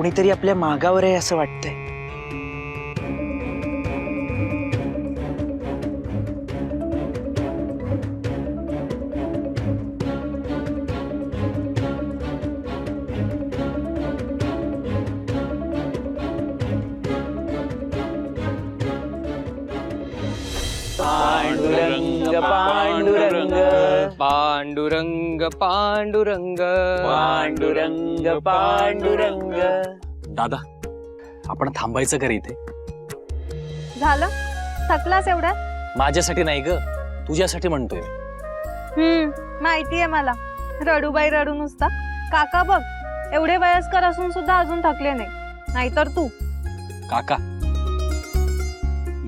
कुणीतरी आपल्या मागावर आहे असं वाटतंय. पांडुरंग पांडुरंग पांडुरंग पांडुरंग पांडुरंग पांडुरंग. दादा, आपण थांबायचं का रे इथे? झालं? थकलास एवढ्यात? माझ्यासाठी नाही ग, तुझ्यासाठी म्हणतोय. माहितीये मला. रडूबाई रडू नुसता. काका बघ, एवढे वयस्कर असून सुद्धा अजून थकले नाही. नाहीतर तू. काका,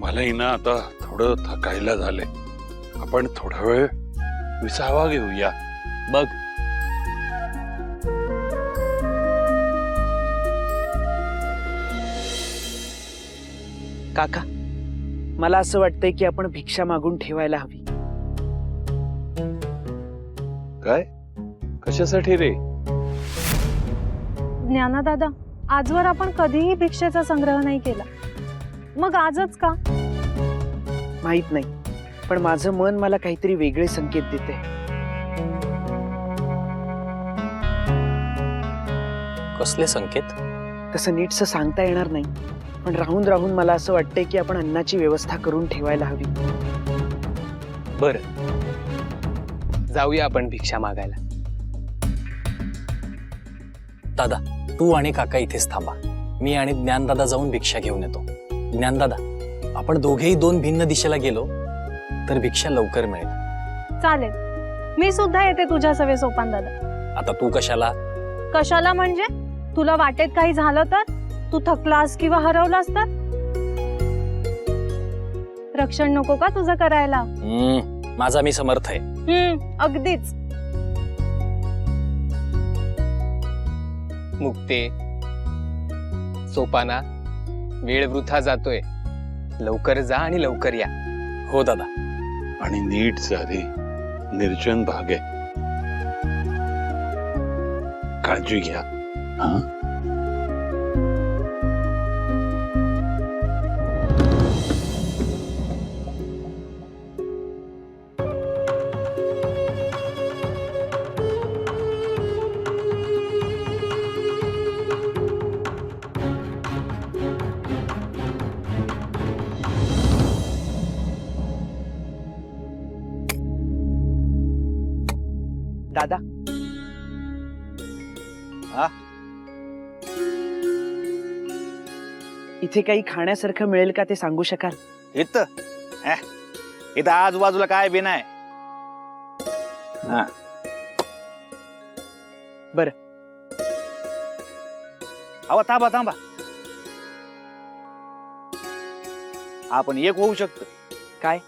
मलाही ना आता थोडं थकायला झाले. आपण थोडा वेळ विसावा घेऊया. बघ काका, मला असं वाटतंय की आपण भिक्षा मागून ठेवायला हवी. काय? कशासाठी रे? ज्ञानादादा, आजवर आपण कधीही भिक्षेचा संग्रह नाही केला. मग आजच का? माहित नाही, पण माझं मन मला काहीतरी वेगळे संकेत देते. कसले संकेत? तसं नीटसं सांगता येणार नाही, पण राहून राहून मला असं वाटतंय की आपण अन्नाची व्यवस्था करून ठेवायला हवी. बर, जाऊया आपण भिक्षा मागायला. दादा, तू आणि काका इथेच थांबा. मी आणि ज्ञानदादा जाऊन भिक्षा घेऊन येतो. ज्ञानदादा, आपण दोघेही दोन भिन्न दिशेला गेलो तर भिक्षा लवकर मिळेल. चालेल, मी सुद्धा येते तुझ्या सवे सोपान दादा. आता तू कशाला? कशाला म्हणजे? तुला वाटेत काही झालं तर? तू थकलास किंवा हरवलास तर? रक्षण नको का तुझं करायला? माझा मी समर्थ आहे. अगदीच. मुक्ते, सोपाना, वेळ वृथा जातोय. लवकर जा आणि लवकर या. हो दादा. आणि नीट जा रे, निर्जन भाग आहे. काळजी घ्या. हा, दादा, इथे काही खाण्यासारखं मिळेल का ते सांगू शकाल? इथं आजूबाजूला काय बी नाही. बरं. अहो थांबा थांबा, आपण एक होऊ शकतो. काय?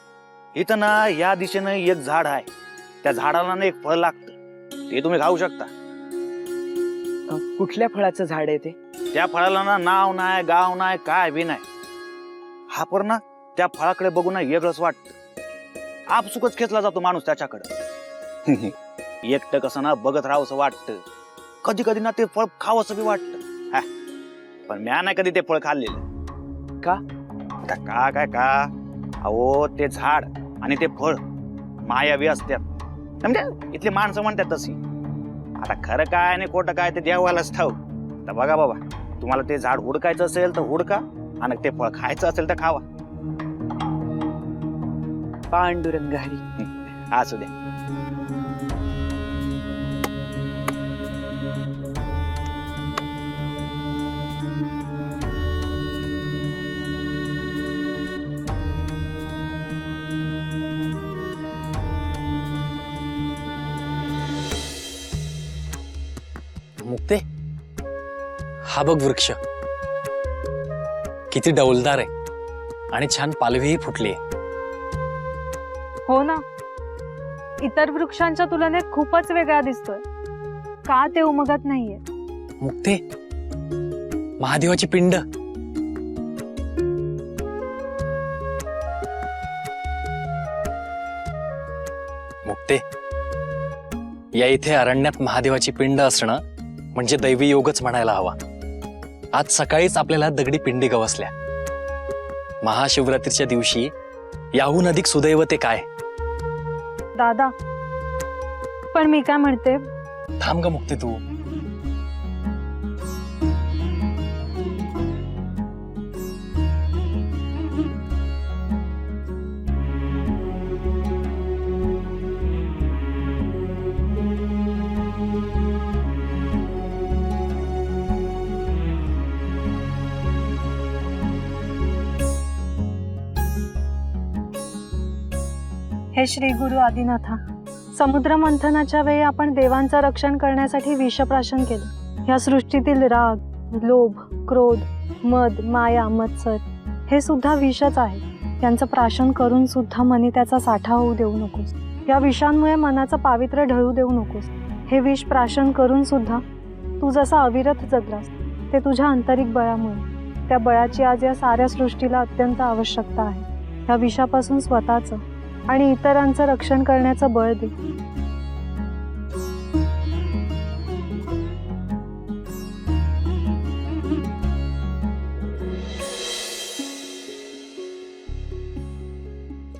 इथं ना या दिशेनं एक झाड आहे. त्या झाडाला ना एक फळ लागतं, ते तुम्ही खाऊ शकता. कुठल्या फळाचं झाड आहे ते? त्या फळाला ना नाव नाही, गाव नाही, काय बी नाही. हा पर ना त्या फळाकडे बघून ना वेगळंच वाटतं. आपसुकच खेचला जातो माणूस त्याच्याकडं. एकटं कसं ना बघत राहावंसं वाटतं. कधी कधी ना ते फळ खावंसं बी वाटतं. पण म्या नाही कधी ते फळ खाल्लेलं. का? आता काय का? अहो ते झाड आणि ते फळ मायावी असतात. म्हणजे इथली माणसं म्हणतात तशी. आता खरं काय आणि खोटं काय ते देवालाच ठाऊक. तर बघा बाबा, तुम्हाला ते झाड हुडकायचं असेल तर हुडका, आणि ते फळ खायचं असेल तर खावा. पांडुरंग हरी. असू द्या. मुक्ते, हा बघ वृक्ष किती डौलदार आहे आणि छान पालवीही फुटली आहे. हो ना, इतर वृक्षांच्या तुलनेत खूपच वेगळा दिसतोय. का ते उमगत नाहीये? मुक्ते, महादेवाची पिंड. मुक्ते, या इथे अरण्यात महादेवाची पिंड असणं म्हणजे दैवी योगच म्हणायला हवा. आज सकाळीच आपल्याला दगडी पिंडी गवसल्या. महाशिवरात्रीच्या दिवशी याहून अधिक सुदैव ते काय. दादा, पण मी काय म्हणते, थांब ग मुक्ती तू. हे श्री गुरु आदिनाथा, समुद्र मंथनाच्या वेळी आपण देवांचं रक्षण करण्यासाठी विषप्राशन केलं. या सृष्टीतील राग, लोभ, क्रोध, मद, माया, मत्सर हे सुद्धा विषच आहे. यांचं प्राशन करून सुद्धा मनी त्याचा साठा होऊ देऊ नकोस. या विषांमुळे मनाचं पावित्र्य ढळू देऊ नकोस. हे विष प्राशन करून सुद्धा तू जसा अविरत जगलास ते तुझ्या आंतरिक बळामुळे. त्या बळाची आज या साऱ्या सृष्टीला अत्यंत आवश्यकता आहे. या विषापासून स्वतःचं आणि इतरांचं रक्षण करण्याचं बळ दे.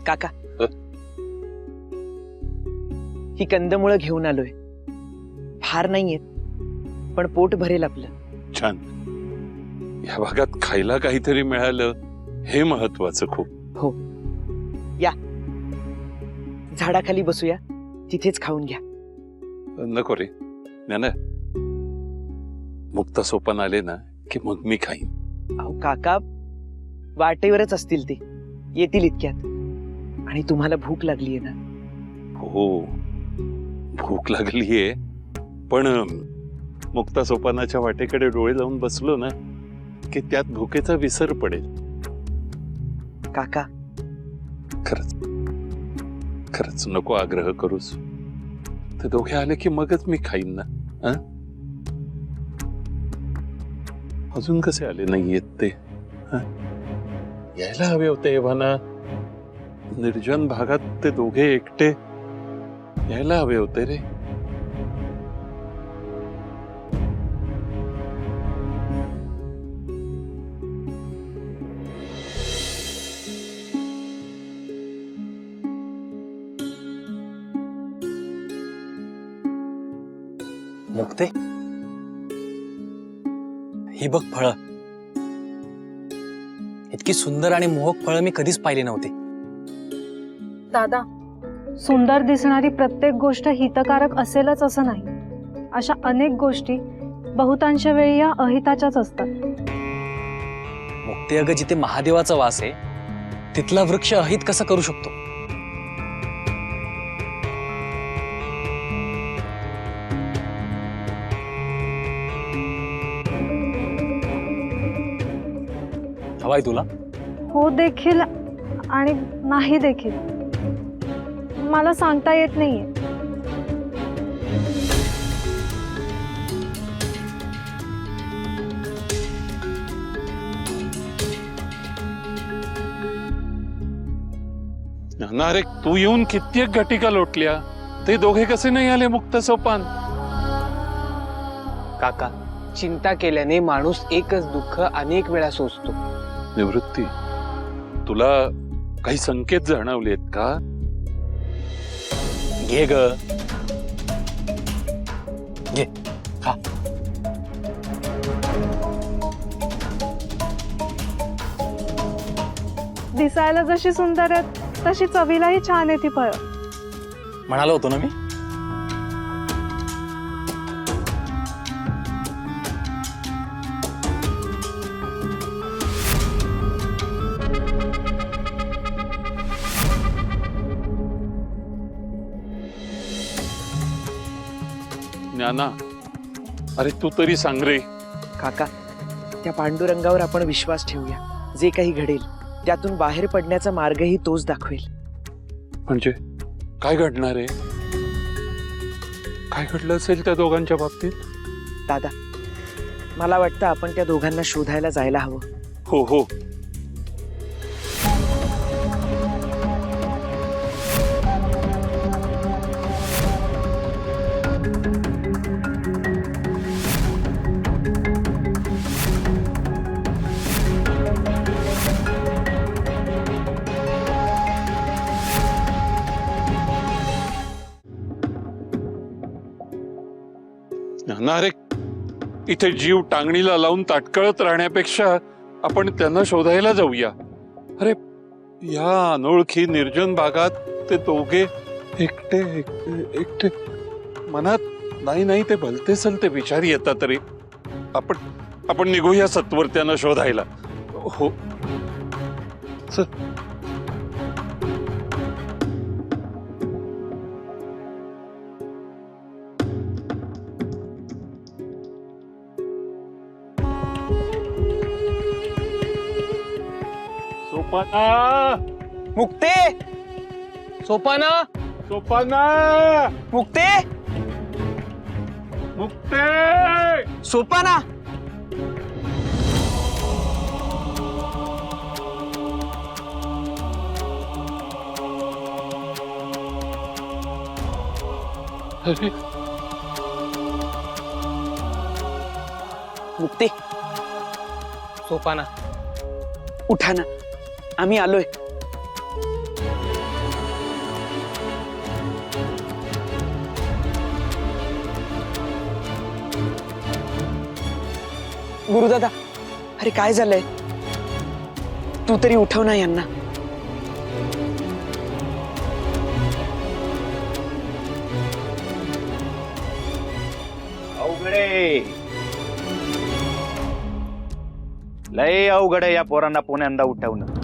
काका, ही कंदमुळं घेऊन आलोय. फार नाहीयेत, पण पोट भरेल आपलं. छान. या भागात खायला काहीतरी मिळालं हे महत्वाचं खूप. हो, या झाडाखाली बसूया, तिथेच खाऊन घ्या. नको रे ज्ञाना, मुक्ता सोपान आले ना की मग मी खाईन. अहो काका, वाटेवरच असतील ते, येतील इतक्यात. आणि तुम्हाला भूक लागलीये ना. हो, भूक लागलीये, पण मुक्ता सोपानाच्या वाटेकडे डोळे लावून बसलो ना की त्यात भुकेचा विसर पडेल. काका, खरंच खरंच नको आग्रह करूस. ते दोघे आले की मगच मी खाईन ना. हं? अजून कसे आले नाहीयेत ते? हं? यायला हवे होते एव्हाना. निर्जन भागात ते दोघे एकटे यायला हवे होते रे. मुक्ते, ही बघ फळं. इतकी सुंदर आणि मोहक फळं मी कधीच पाहिली नव्हती. दादा, सुंदर दिसणारी प्रत्येक गोष्ट हितकारक असेलच असं नाही. अशा अनेक गोष्टी बहुतांश वेळी या अहिताच्याच असतात. मुक्ते, अगं जिथे महादेवाचा वास आहे तिथला वृक्ष अहित कसा करू शकतो? हवाय तुला? हो देखील आणि नाही देखील. मला सांगता येत नाहीये. ना रे, तू येऊन कित्येक घटिका लोटल्या, ते दोघे कसे नाही आले मुक्त सोपान? काका, चिंता केल्याने माणूस एकच दुःख अनेक वेळा सोसतो. निवृत्ती, तुला काही संकेत जाणवलेत का? घे ग, घे, खा. दिसायला जशी सुंदर आहेत तशी चवीलाही छान आहे ती फळं. म्हणालो होतो ना मी. ज्ञाना, अरे तू तरी सांग रे. काका, त्या पांडुरंगावर आपण विश्वास ठेवूया. जे काही घडेल त्यातून बाहेर पडण्याचा मार्गही तोच दाखवेल. म्हणजे काय घडणार आहे? काय घडलं असेल त्या दोघांच्या बाबतीत? दादा, मला वाटतं आपण त्या दोघांना शोधायला जायला हवं. हो हो. अरे इथे जीव टांगणीला लावून ताटकळत राहण्यापेक्षा आपण त्यांना शोधायला जाऊया. अरे या अनोळखी निर्जन भागात ते दोघे एकटे एकटे एकटे. मनात नाही नाही ते भलते सलते विचार येतात. तरी आपण निघूया सत्वर त्यांना शोधायला. हो चल. सोपाना मुक्ते, सोपाना, सोपाना मुक्ते, मुक्ते. सोपाना. अरे मुक्ते, सोपाना, उठा ना, आम्ही आलोय. गुरुदादा, अरे काय झालंय? तू तरी उठव ना यांना. अवघडे लय अवघड आहे या पोरांना पुण्यांदा उठवणं.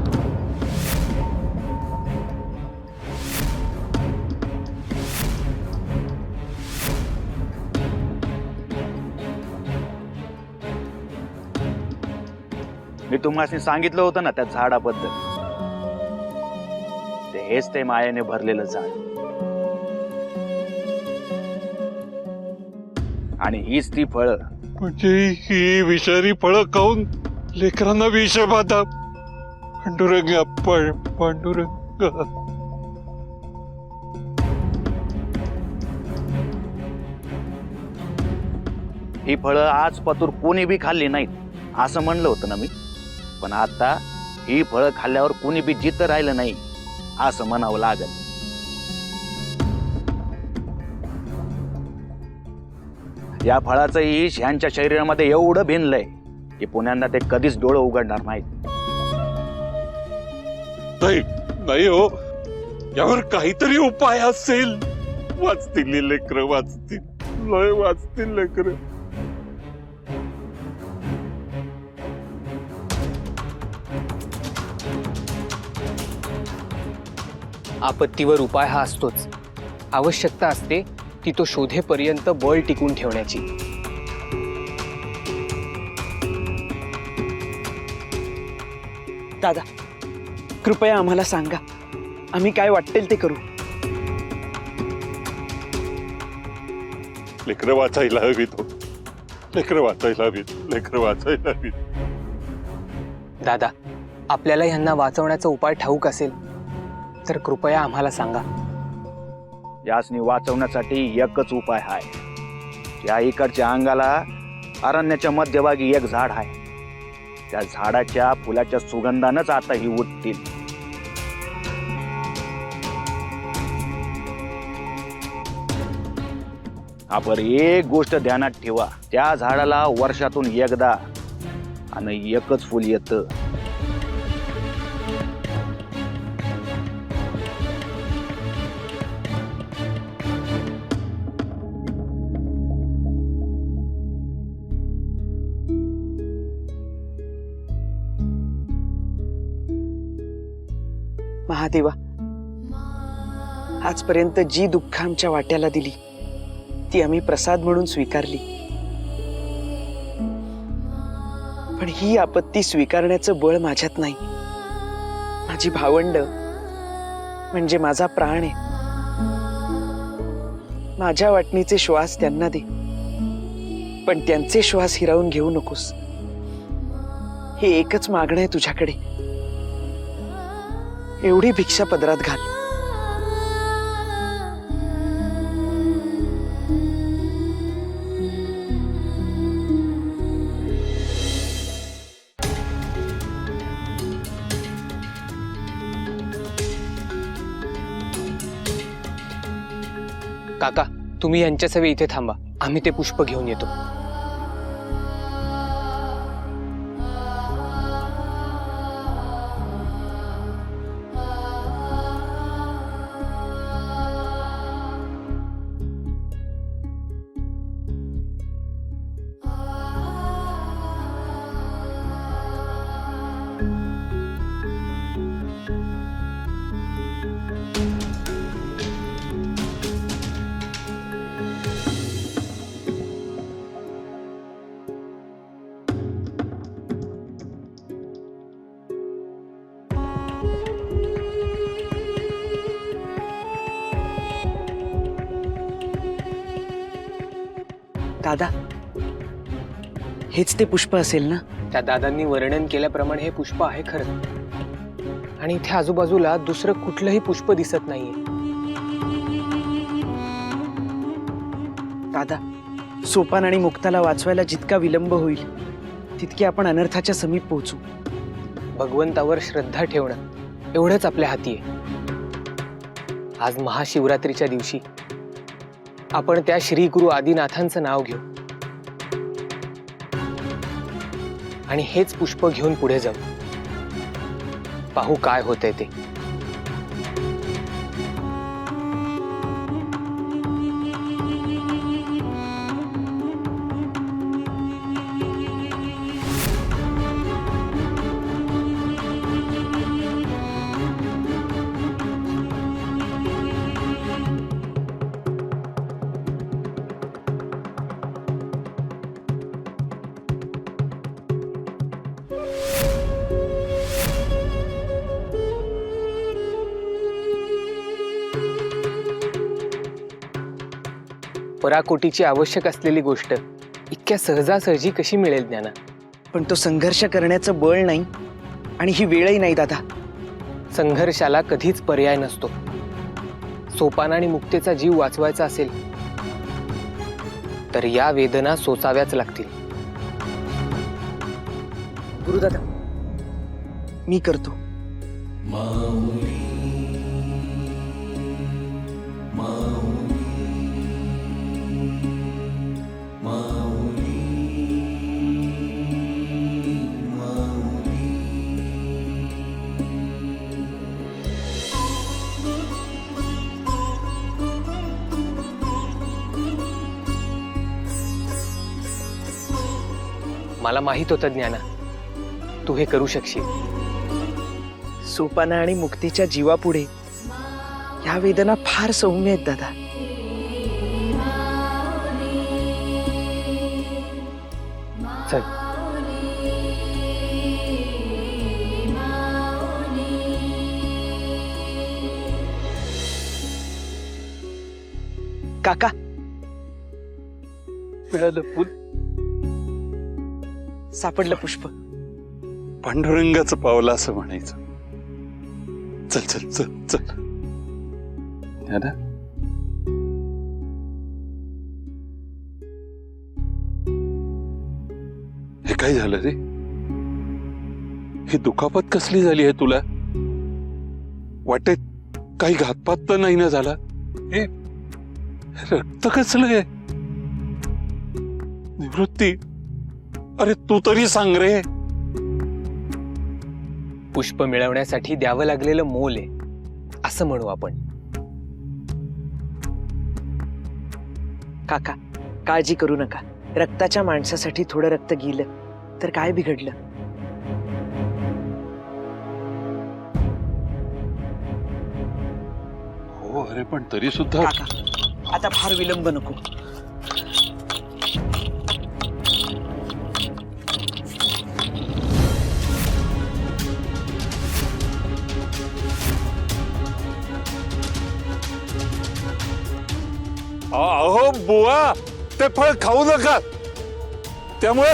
मी तुम्हाला सांगितलं होतं ना त्या झाडाबद्दल. हेच ते मायेने भरलेलं झाड आणि हीच ती फळं. म्हणजे ही विषारी फळं खाऊन लेकरांना विष बाधा. पांडुरंग पांडुरंग. ही फळं आज पतूर कोणी बी खाल्ली नाहीत असं म्हणलं होतं ना मी. पण आता ही फळं खाल्ल्यावर कोणी बी जित राहिलं नाही असं म्हणावं लागल. या फळाचं ईश ह्यांच्या शरीरामध्ये एवढं भिनलंय की पुण्यांदा ते कधीच डोळं उघडणार नाहीत. नाही नाही हो, यावर काहीतरी उपाय असेल. वाचतील लेकर, वाचतील, लय वाचतील लेकर. आपत्तीवर उपाय हा असतोच. आवश्यकता असते ती तो शोधेपर्यंत बळ टिकून ठेवण्याची. दादा, कृपया आम्हाला सांगा, आम्ही काय वाटेल ते करू. लेकर वाचायला हवीत हो, लेकर वाचायला हवीत, लेकर वाचायला हवीत. दादा, आपल्याला ह्यांना वाचवण्याचा उपाय ठाऊक असेल तर कृपया आम्हाला सांगा. यासनी वाचवण्यासाठी एकच उपाय आहे. या इकडच्या अंगाला अरण्याच्या मध्यभागी एक झाड आहे. त्या झाडाच्या फुलाच्या सुगंधानच आता ही उठतील. आपण एक गोष्ट ध्यानात ठेवा, त्या झाडाला वर्षातून एकदा आणि एकच फुल येतं. महादेवा, आजपर्यंत जी दुःख आमच्या वाट्याला दिली ती आम्ही प्रसाद म्हणून स्वीकारली. पण ही आपत्ती स्वीकारण्याचं बळ माझ्यात नाही. माझी भावंड म्हणजे माझा प्राण आहे. माझ्या वाटणीचे श्वास त्यांना दे, पण त्यांचे श्वास हिरावून घेऊ नकोस. हे एकच मागणं आहे तुझ्याकडे. एवढी भिक्षा पदरात घाल. काका, तुम्ही यांच्या सवे इथे थांबा. आम्ही ते पुष्प घेऊन येतो. दादा, हेच ते पुष्प असेल ना? त्या दादांनी वर्णन केल्याप्रमाणे हे पुष्प आहे खरं. आणि इथे आजूबाजूला दुसरं कुठलंही पुष्प दिसत नाहीये. दादा, सोपान आणि मुक्ताला वाचवायला जितका विलंब होईल तितके आपण अनर्थाच्या समीप पोहोचू. भगवंतावर श्रद्धा ठेवणं एवढंच आपल्या हाती आहे. आज महाशिवरात्रीच्या दिवशी आपण त्या श्री गुरु आदिनाथांचं नाव घेऊ आणि हेच पुष्प घेऊन पुढे जाऊ. पाहू काय होतंय ते. पराकोटीची आवश्यक असलेली गोष्ट इतक्या सहजासहजी कशी मिळेल ज्ञाना? पण तो संघर्ष करण्याचं बळ नाही आणि ही वेळही नाही दादा. संघर्षाला कधीच पर्याय नसतो. सोपान आणि मुक्तेचा जीव वाचवायचा असेल तर या वेदना सोसाव्याच लागतील. गुरुदादा, मी करतो. मला माहित होतं ज्ञाना, तू हे करू शकशील. सोपाना आणि मुक्तीच्या जीवापुढे या वेदना फार सौम्य आहेत दादा. चल. काका, मिळालं फुल. सापडलं पुष्प. पांडुरंगाचं पावलं असं म्हणायचं. चल चल चल चल. दादा, हे काय झालं रे? ही दुखापत कसली झाली आहे तुला? वाटेत काही घातपात तर नाही ना झाला? हे रक्त कसलंय? निवृत्ती, अरे तू तरी सांग रे. पुष्प मिळवण्यासाठी द्यावं लागलेलं मोल आहे असं म्हणू आपण. काका, काळजी करू नका. रक्ताच्या माणसासाठी थोडं रक्त गेलं तर काय बिघडलं? हो, अरे पण तरी सुद्धा. काका, आता फार विलंब नको. अहो बुवा, ते फळ खाऊ नका. त्यामुळे